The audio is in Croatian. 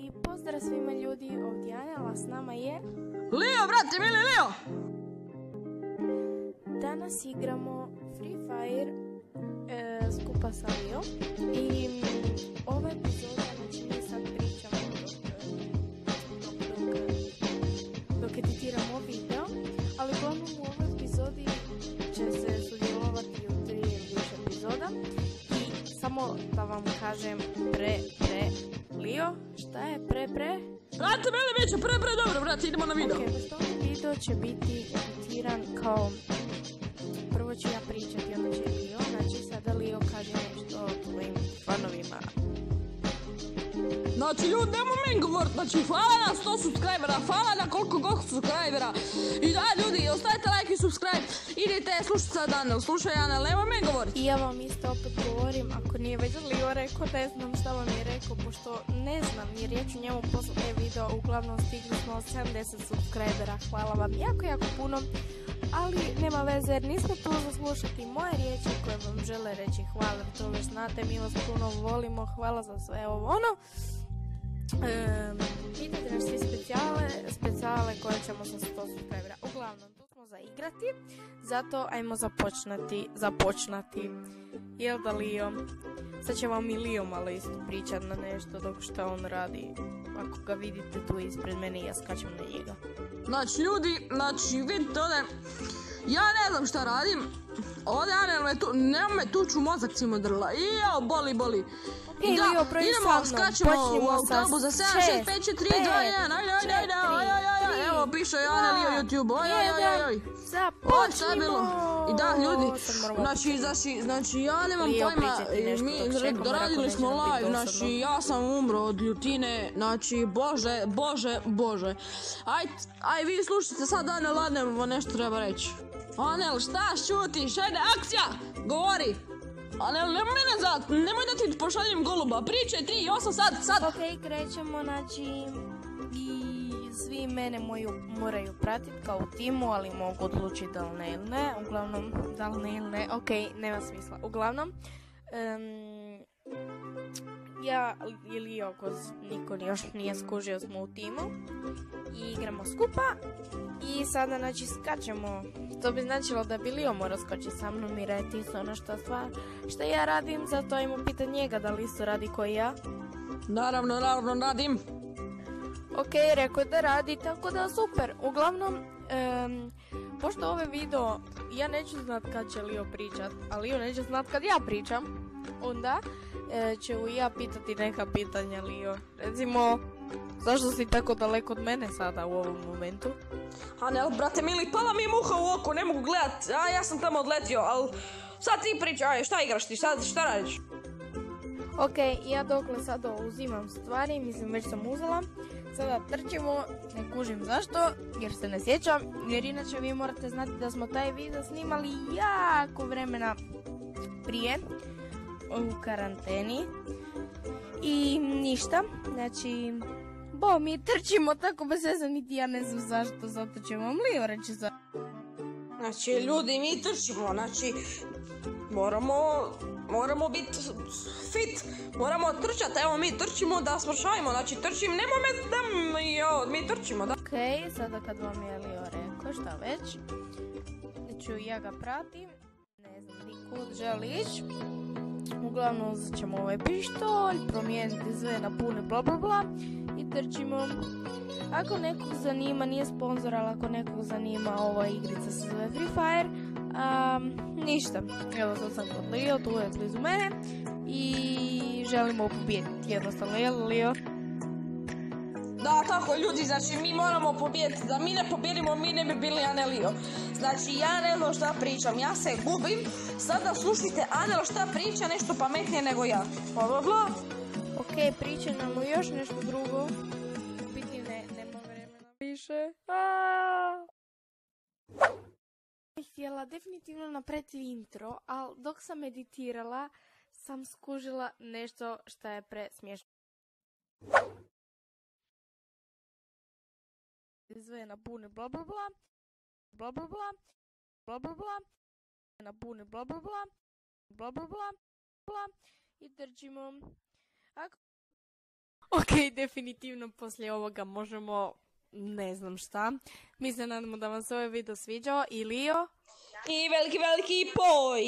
I pozdrav svima ljudi, ovdje Anela, s nama je... Lio, brate, mili Lio! Danas igramo Free Fire skupa sa Lio i ova epizoda, znači mi sad pričamo dok editiramo video, ali uglavnom u ovoj epizodi će se sudjelovati u 3 ili više epizoda i samo da vam kažem Lio, šta je pre? Brate, mili bit će pre, dobro, brate, idemo na video. Ok, pošto ovaj video će biti editiran kao... Prvo ću ja pričati, onda će Lio, znači sada Lio kaže nešto o tvojim fanovima. Znači, ljudi, nemo meni govorit, znači, hvala na 100 subscribera, hvala na koliko god subscribera. I da, ljudi, ostavite like i subscribe, idite slušati sad Anel, slušaj Anel, nemo meni govorit. I ja vam isto opet govorim, ako nije već Lio rekao, ne znam šta vam je rekao, pošto ne znam, jer ja ću njemu poslati video, uglavnom stigli smo 70 subscribera, hvala vam jako puno. Ali nema veze jer nismo tu za slušati moje riječi koje vam žele reći hvala, to već znate, mi vas puno volimo, hvala za sve ovo ono. Vidite naš svi specijale koje ćemo sa 100 subscribera. Uglavnom, tu smo za igrati, zato ajmo započnati. Jel da Lio? Sad će vam i Lio malo isto pričat na nešto dok šta on radi. Ako ga vidite tu ispred mene, ja skačem na njega. Znači, ljudi, vidite ovdje, ja ne znam šta radim. Ovdje Anel me tu, nema me tuču mozak cimo drla. I jao, boli. Okay, da, Lio, idemo, skačemo u autobu za 7, 6, 5, 4, 3, 2, 1, ajde. Evo, piše Anel Lio YouTube, oj. Započnimo! Šta je bilo? I da, ljudi, znači ja nemam pojma, mi doradili smo live, znači ja sam umro od ljutine, znači bože. Aj vi slušajte sad Anel, Anel nešto treba reći. Anel, šta šutiš, ajde, akcija, govori. Anel, nemoj da ti pošaljem goluba, pričaj ti, 8 sad. Ok, krećemo, znači, i svi mene moraju pratiti kao u timu, ali mogu odlučiti da li ne ili ne, uglavnom, da li ne ili ne, ok, nema smisla, uglavnom, ja i Lio, ako niko još nije skužio, smo u timu i igramo skupa i sada znači skačemo. To bi značilo da bi Lio morao skočiti sa mnom i raditi isto ono što ja radim, zato ajmo pitati njega da li isto radi koji ja. Naravno radim. Ok, rekao je da radi, tako da super. Uglavnom, pošto ovaj video ja neću znat kad će Lio pričat, a Lio neće znat kad ja pričam, onda ću ja pitati neka pitanja Lio. Recimo, zašto si tako daleko od mene sada u ovom momentu? Anel, brate mili, pala mi muha u oko, ne mogu gledat, ja sam tamo odletio, ali sad ti pričaj, šta igraš ti, sad šta radiš? Ok, ja dokle sada uzimam stvari, mislim već sam uzela, sada trčimo, ne kužim zašto, jer se ne sjećam, jer inače vi morate znati da smo taj video snimali jako vremena prije, u karanteni, i ništa, znači, mi trčimo tako bez veze, niti ja ne znam zašto, zato će vam Lio reći za... Znači, ljudi, mi trčimo, znači, moramo biti fit, moramo trčati, evo mi trčimo da smršavimo, znači trčim, nemoj me da mi trčimo, da. Ok, sada kad vam je Lio rekao, šta već, ću ja ga pratim, ne znam nikud želi ići, uglavnom uzet ćemo ovaj pištolj, promijeniti sve na pune bla i trčimo. Ako nekog zanima, nije sponzor, ali ako nekog zanima, ova igrica se zove Free Fire, ništa, evo sad sam kod Lio, tu je blizu mene i želimo pobijediti jednostavno, jel Lio? Da, tako ljudi, znači mi moramo pobijediti, da mi ne pobjedimo, mi ne bi bili Anel Lio. Znači ja ne znam šta pričam, ja se gubim, sada slušajte Anel šta priča, nešto pametnije nego ja. Bla. Ok, priča nam još nešto drugo, biti nema vremena više. Htjela definitivno napraviti intro, ali dok sam editirala sam skužila nešto što je presmiješno. Sve na pune bla na pune bla i trčimo. Ok, definitivno poslije ovoga možemo, ne znam šta. Mi se nadamo da vam se ovaj video sviđao i Lio. I veliki poj!